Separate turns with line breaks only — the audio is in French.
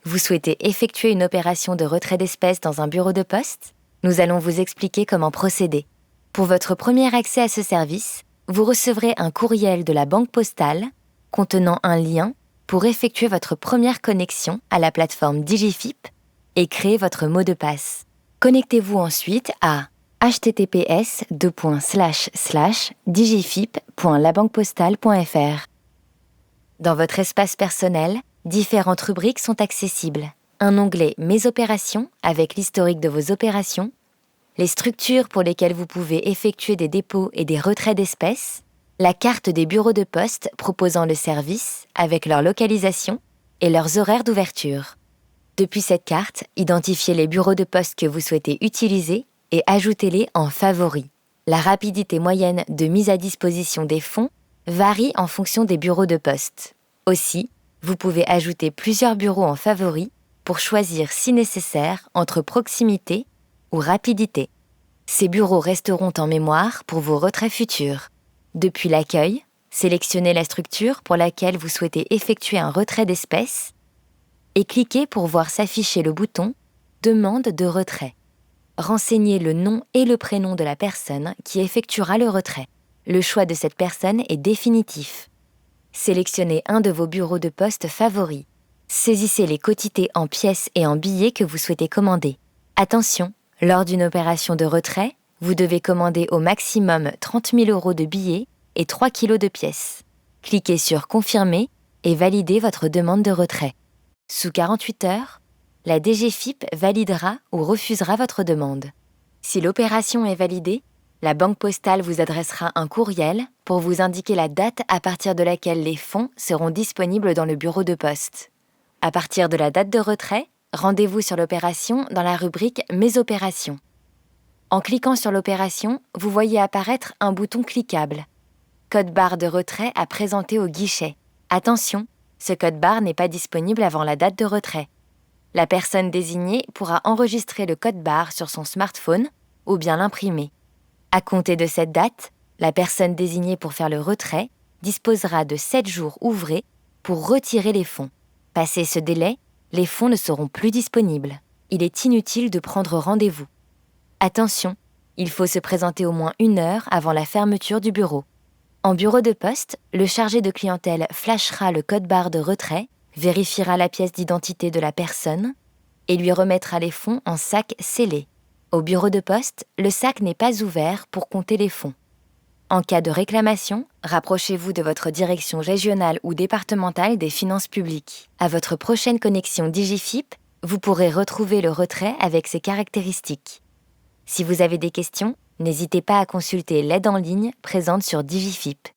Vous souhaitez effectuer une opération de retrait d'espèces dans un bureau de poste? Nous allons vous expliquer comment procéder. Pour votre premier accès à ce service, vous recevrez un courriel de la Banque Postale contenant un lien pour effectuer votre première connexion à la plateforme Digifip et créer votre mot de passe. Connectez-vous ensuite à https://digifip.labanquepostale.fr. Dans votre espace personnel, différentes rubriques sont accessibles. Un onglet Mes opérations avec l'historique de vos opérations, les structures pour lesquelles vous pouvez effectuer des dépôts et des retraits d'espèces, la carte des bureaux de poste proposant le service avec leur localisation et leurs horaires d'ouverture. Depuis cette carte, identifiez les bureaux de poste que vous souhaitez utiliser et ajoutez-les en favoris. La rapidité moyenne de mise à disposition des fonds varie en fonction des bureaux de poste. Aussi, vous pouvez ajouter plusieurs bureaux en favoris pour choisir si nécessaire entre proximité ou rapidité. Ces bureaux resteront en mémoire pour vos retraits futurs. Depuis l'accueil, sélectionnez la structure pour laquelle vous souhaitez effectuer un retrait d'espèces et cliquez pour voir s'afficher le bouton « Demande de retrait ». Renseignez le nom et le prénom de la personne qui effectuera le retrait. Le choix de cette personne est définitif. Sélectionnez un de vos bureaux de poste favoris. Saisissez les quotités en pièces et en billets que vous souhaitez commander. Attention, lors d'une opération de retrait, vous devez commander au maximum 30 000 € de billets et 3 kg de pièces. Cliquez sur « Confirmer » et validez votre demande de retrait. Sous 48 heures, la DGFiP validera ou refusera votre demande. Si l'opération est validée, la Banque Postale vous adressera un courriel pour vous indiquer la date à partir de laquelle les fonds seront disponibles dans le bureau de poste. À partir de la date de retrait, rendez-vous sur l'opération dans la rubrique « Mes opérations ». En cliquant sur l'opération, vous voyez apparaître un bouton cliquable. Code barre de retrait à présenter au guichet. Attention, ce code barre n'est pas disponible avant la date de retrait. La personne désignée pourra enregistrer le code barre sur son smartphone ou bien l'imprimer. À compter de cette date, la personne désignée pour faire le retrait disposera de 7 jours ouvrés pour retirer les fonds. Passé ce délai, les fonds ne seront plus disponibles. Il est inutile de prendre rendez-vous. Attention, il faut se présenter au moins 1 heure avant la fermeture du bureau. En bureau de poste, le chargé de clientèle flashera le code barre de retrait, vérifiera la pièce d'identité de la personne et lui remettra les fonds en sac scellé. Au bureau de poste, le sac n'est pas ouvert pour compter les fonds. En cas de réclamation, rapprochez-vous de votre direction régionale ou départementale des finances publiques. À votre prochaine connexion Digifip, vous pourrez retrouver le retrait avec ses caractéristiques. Si vous avez des questions, n'hésitez pas à consulter l'aide en ligne présente sur Digifip.